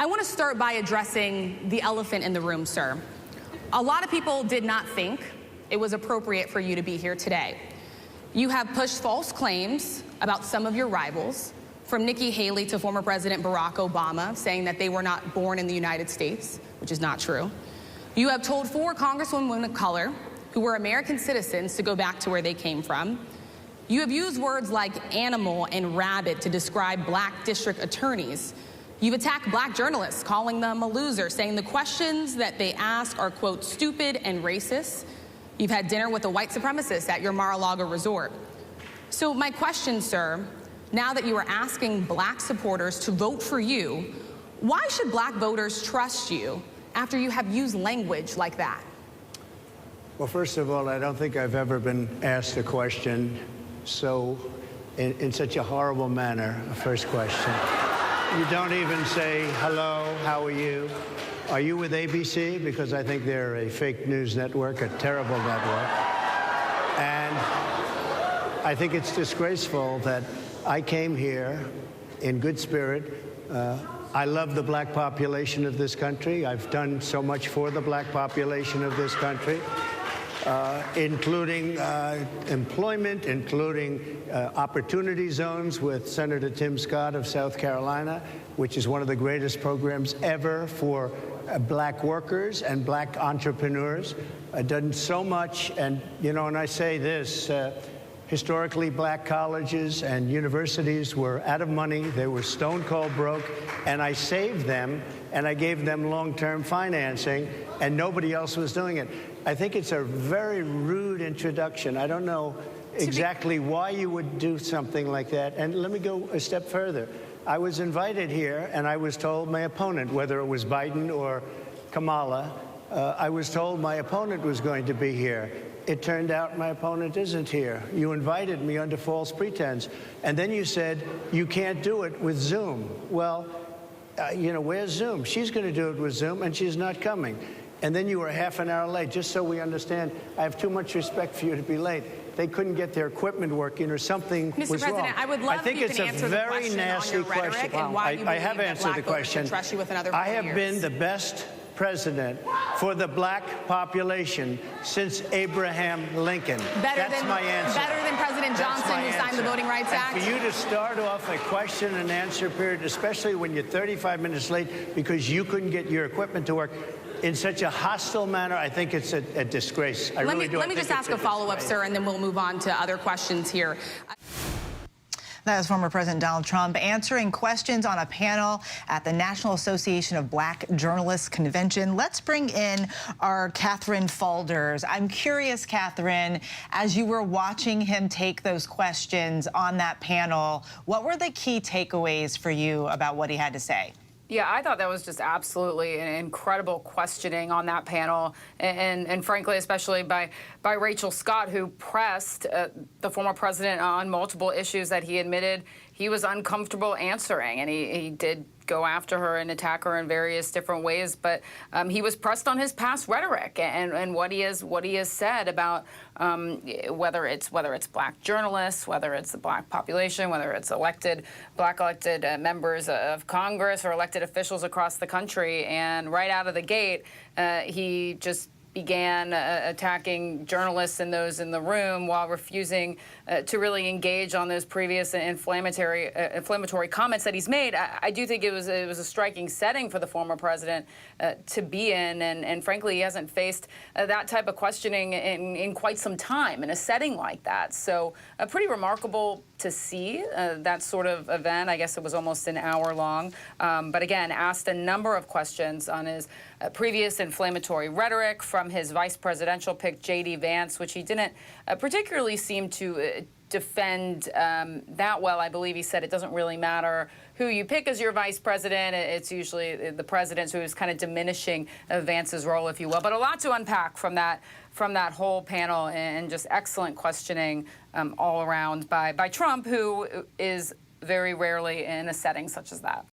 want to start by addressing the elephant in the room, sir. A lot of people did not think it was appropriate for you to be here today. You have pushed false claims about some of your rivals, from Nikki Haley to former President Barack Obama, saying that they were not born in the United States, which is not true. You have told 4 congresswomen of color who were American citizens to go back to where they came from. You have used words like animal and rabid to describe black district attorneys. You've attacked black journalists, calling them a loser, saying the questions that they ask are, quote, stupid and racist. You've had dinner with a white supremacist at your Mar-a-Lago resort. So my question, sir, now that you are asking black supporters to vote for you, why should black voters trust you after you have used language like that? Well, first of all, I don't think I've ever been asked a question in such a horrible manner. First question. You don't even say, hello, how are you? Are you with ABC? Because I think they're a fake news network, a terrible network. And I think it's disgraceful that I came here in good spirit. I love the black population of this country. I've done so much for the black population of this country, including employment, including opportunity zones with Senator Tim Scott of South Carolina, which is one of the greatest programs ever for black workers and black entrepreneurs. I've done so much, and, you know, and I say this, historically, black colleges and universities were out of money. They were stone cold broke, and I saved them, and I gave them long-term financing, and nobody else was doing it. I think it's a very rude introduction. I don't know exactly why you would do something like that. And let me go a step further. I was invited here, and I was told my opponent, whether it was Biden or Kamala, I was told my opponent was going to be here. It turned out my opponent isn't here. You invited me under false pretense. And then you said, you can't do it with Zoom. Well, you know, where's Zoom? She's going to do it with Zoom, and she's not coming. And then you were half an hour late. Just so we understand, I have too much respect for you to be late. They couldn't get their equipment working or something was wrong. Mr. President, I would love if you can answer the question on your rhetoric and why you believe that black voters should trust you with another 4 years. I have been the best president for the black population since Abraham Lincoln. That's my answer. Better than President Johnson, who signed the Voting Rights Act? And for you to start off a question and answer period, especially when you're 35 minutes late because you couldn't get your equipment to work, in such a hostile manner, I think it's a disgrace. Let me just ask a follow-up, sir, and then we'll move on to other questions here. That was former President Donald Trump answering questions on a panel at the National Association of Black Journalists Convention. Let's bring in our Catherine Faulders. I'm curious, Catherine, as you were watching him take those questions on that panel, what were the key takeaways for you about what he had to say? Yeah, I thought that was just absolutely an incredible questioning on that panel, and frankly, especially by Rachel Scott, who pressed the former president on multiple issues that he admitted he was uncomfortable answering, and he did go after her and attack her in various different ways. But he was pressed on his past rhetoric and what he has said about whether it's black journalists, whether it's the black population, whether it's black elected members of Congress or elected officials across the country. And right out of the gate, he just began attacking journalists and those in the room while refusing to really engage on those previous inflammatory comments that he's made. I do think it was a striking setting for the former president to be in, and frankly, he hasn't faced that type of questioning in quite some time in a setting like that. So pretty remarkable to see that sort of event. I guess it was almost an hour long. But again, asked a number of questions on his previous inflammatory rhetoric from his vice presidential pick, J.D. Vance, which he didn't particularly seem to defend that well. I believe he said it doesn't really matter who you pick as your vice president. It's usually the president, who is kind of diminishing Vance's role, if you will. But a lot to unpack from that whole panel, and just excellent questioning all around by Trump, who is very rarely in a setting such as that.